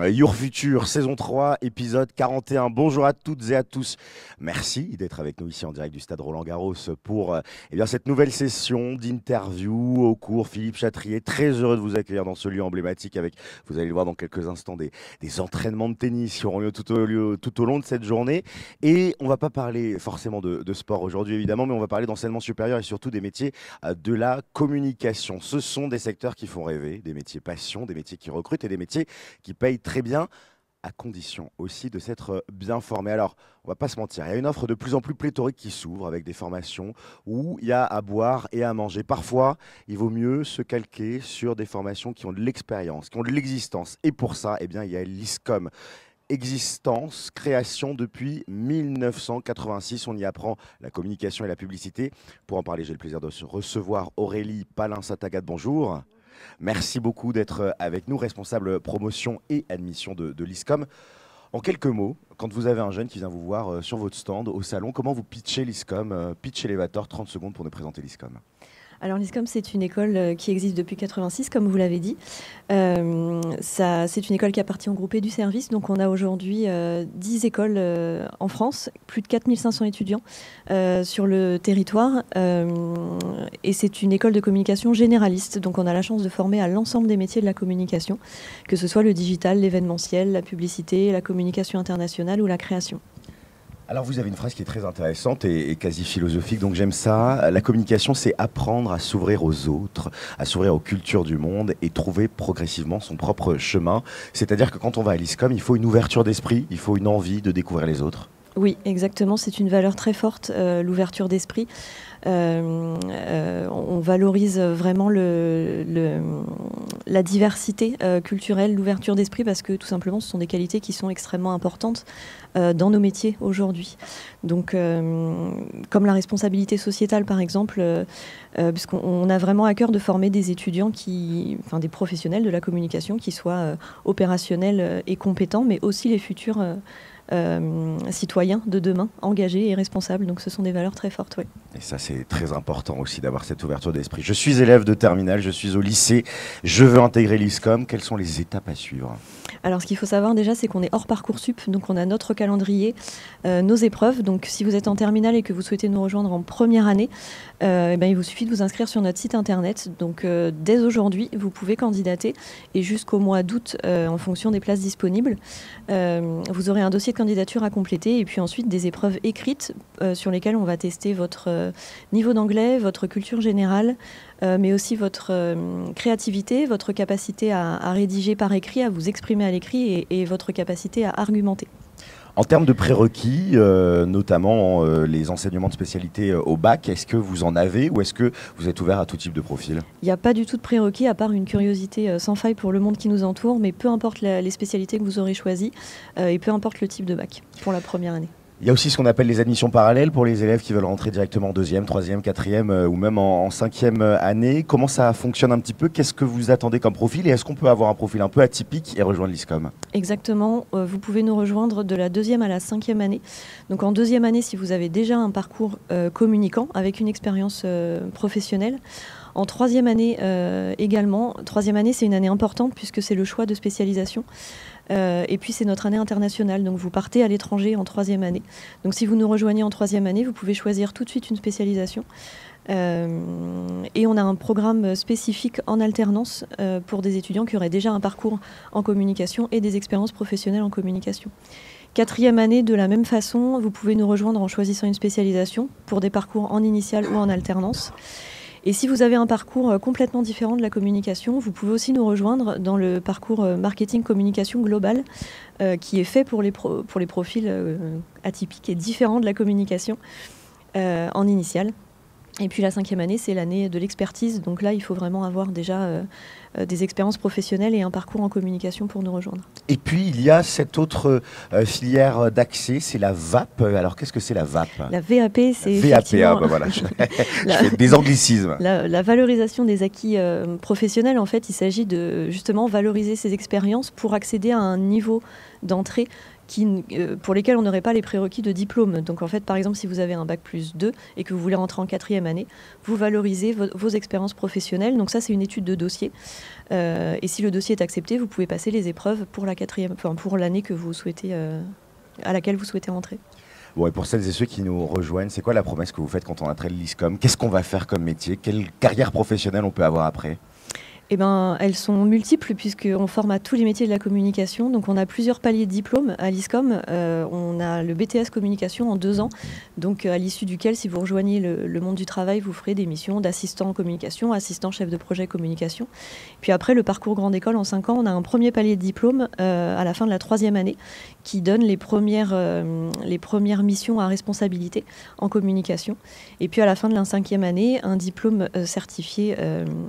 Your Future, saison 3, épisode 41. Bonjour à toutes et à tous. Merci d'être avec nous ici en direct du stade Roland-Garros pour cette nouvelle session d'interview au cours Philippe Chatrier. Très heureux de vous accueillir dans ce lieu emblématique avec, vous allez le voir dans quelques instants, des entraînements de tennis qui auront lieu tout au long de cette journée. Et on ne va pas parler forcément de sport aujourd'hui évidemment, mais on va parler d'enseignement supérieur et surtout des métiers de la communication. Ce sont des secteurs qui font rêver, des métiers passion, des métiers qui recrutent et des métiers qui payent très bien, à condition aussi de s'être bien formé. Alors, on va pas se mentir, il y a une offre de plus en plus pléthorique qui s'ouvre avec des formations où il y a à boire et à manger. Parfois, il vaut mieux se calquer sur des formations qui ont de l'expérience, qui ont de l'existence. Et pour ça, il y a l'ISCOM. Existence, création depuis 1986. On y apprend la communication et la publicité. Pour en parler, j'ai le plaisir de recevoir Aurélie Palin-Satagat. Bonjour. Merci beaucoup d'être avec nous, responsable promotion et admission de l'ISCOM. En quelques mots, quand vous avez un jeune qui vient vous voir sur votre stand au salon, comment vous pitchez l'ISCOM? Pitch Elevator, 30 secondes pour nous présenter l'ISCOM. Alors l'ISCOM, c'est une école qui existe depuis 86, comme vous l'avez dit. C'est une école qui appartient au groupe EduService. Donc on a aujourd'hui 10 écoles en France, plus de 4500 étudiants sur le territoire. Et c'est une école de communication généraliste. Donc on a la chance de former à l'ensemble des métiers de la communication, que ce soit le digital, l'événementiel, la publicité, la communication internationale ou la création. Alors vous avez une phrase qui est très intéressante et quasi philosophique, donc j'aime ça. La communication, c'est apprendre à s'ouvrir aux autres, à s'ouvrir aux cultures du monde et trouver progressivement son propre chemin. C'est-à-dire que quand on va à l'ISCOM, il faut une ouverture d'esprit, il faut une envie de découvrir les autres. Oui, exactement. C'est une valeur très forte, l'ouverture d'esprit. On valorise vraiment la diversité culturelle, l'ouverture d'esprit, parce que tout simplement, ce sont des qualités qui sont extrêmement importantes dans nos métiers aujourd'hui. Donc, comme la responsabilité sociétale, par exemple, puisqu'on a vraiment à cœur de former des étudiants, des professionnels de la communication qui soient opérationnels et compétents, mais aussi les futurs citoyens de demain, engagés et responsables. Donc ce sont des valeurs très fortes, oui. Et ça, c'est très important aussi d'avoir cette ouverture d'esprit. Je suis élève de terminale, je suis au lycée, je veux intégrer l'ISCOM. Quelles sont les étapes à suivre ? Alors ce qu'il faut savoir déjà, c'est qu'on est hors Parcoursup, donc on a notre calendrier, nos épreuves. Donc si vous êtes en terminale et que vous souhaitez nous rejoindre en première année, il vous suffit de vous inscrire sur notre site internet. Donc dès aujourd'hui, vous pouvez candidater et jusqu'au mois d'août, en fonction des places disponibles, vous aurez un dossier de candidature à compléter et puis ensuite des épreuves écrites sur lesquelles on va tester votre niveau d'anglais, votre culture générale, mais aussi votre créativité, votre capacité à rédiger par écrit, à vous exprimer à l'écrit et votre capacité à argumenter. En termes de prérequis, notamment les enseignements de spécialité au bac, est-ce que vous en avez ou est-ce que vous êtes ouvert à tout type de profil ? Il n'y a pas du tout de prérequis à part une curiosité sans faille pour le monde qui nous entoure, mais peu importe les spécialités que vous aurez choisies et peu importe le type de bac pour la première année. Il y a aussi ce qu'on appelle les admissions parallèles pour les élèves qui veulent rentrer directement en deuxième, troisième, quatrième ou même en cinquième année. Comment ça fonctionne un petit peu ? Qu'est-ce que vous attendez comme profil ? Et est-ce qu'on peut avoir un profil un peu atypique et rejoindre l'ISCOM ? Exactement. Vous pouvez nous rejoindre de la deuxième à la cinquième année. Donc en deuxième année, si vous avez déjà un parcours communicant avec une expérience professionnelle. En troisième année également. Troisième année, c'est une année importante puisque c'est le choix de spécialisation. Et puis c'est notre année internationale, donc vous partez à l'étranger en troisième année. Donc si vous nous rejoignez en troisième année, vous pouvez choisir tout de suite une spécialisation. Et on a un programme spécifique en alternance pour des étudiants qui auraient déjà un parcours en communication et des expériences professionnelles en communication. Quatrième année, de la même façon, vous pouvez nous rejoindre en choisissant une spécialisation pour des parcours en initiale ou en alternance. Et si vous avez un parcours complètement différent de la communication, vous pouvez aussi nous rejoindre dans le parcours marketing communication global qui est fait pour les profils atypiques et différents de la communication en initiale. Et puis la cinquième année, c'est l'année de l'expertise. Donc là, il faut vraiment avoir déjà des expériences professionnelles et un parcours en communication pour nous rejoindre. Et puis, il y a cette autre filière d'accès, c'est la VAP. Alors, qu'est-ce que c'est la VAP ? La VAP, c'est VAPA, voilà. Je fais des anglicismes. La valorisation des acquis professionnels, en fait, il s'agit de justement valoriser ces expériences pour accéder à un niveau d'entrée pour lesquels on n'aurait pas les prérequis de diplôme. Donc en fait, par exemple, si vous avez un bac+2 et que vous voulez rentrer en 4e année, vous valorisez vos expériences professionnelles. Donc ça, c'est une étude de dossier. Et si le dossier est accepté, vous pouvez passer les épreuves pour pour l'année que vous souhaitez, à laquelle vous souhaitez rentrer. Bon, et pour celles et ceux qui nous rejoignent, c'est quoi la promesse que vous faites quand on intègre l'ISCOM? Qu'est-ce qu'on va faire comme métier? Quelle carrière professionnelle on peut avoir après? Eh ben, elles sont multiples puisqu'on forme à tous les métiers de la communication. Donc on a plusieurs paliers de diplôme à l'ISCOM. On a le BTS communication en 2 ans, donc à l'issue duquel, si vous rejoignez le monde du travail, vous ferez des missions d'assistant en communication, assistant chef de projet communication. Puis après, le parcours grande école en 5 ans, on a un premier palier de diplôme à la fin de la 3e année qui donne les premières missions à responsabilité en communication. Et puis à la fin de la 5e année, un diplôme certifié,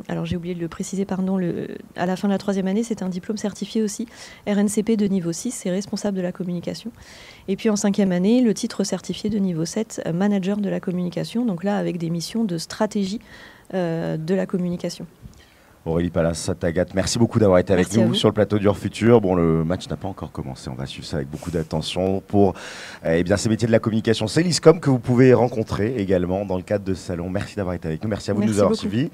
alors j'ai oublié de le préciser, pardon, à la fin de la 3e année, c'est un diplôme certifié aussi, RNCP de niveau 6, c'est responsable de la communication. Et puis en 5e année, le titre certifié de niveau 7, manager de la communication, donc là avec des missions de stratégie de la communication. Aurélie Palas-Satagat, merci beaucoup d'avoir été avec nous sur le plateau d'Heure Future. Bon, le match n'a pas encore commencé, on va suivre ça avec beaucoup d'attention pour ces métiers de la communication. C'est l'ISCOM que vous pouvez rencontrer également dans le cadre de ce salon. Merci d'avoir été avec nous, merci à vous de nous avoir suivis.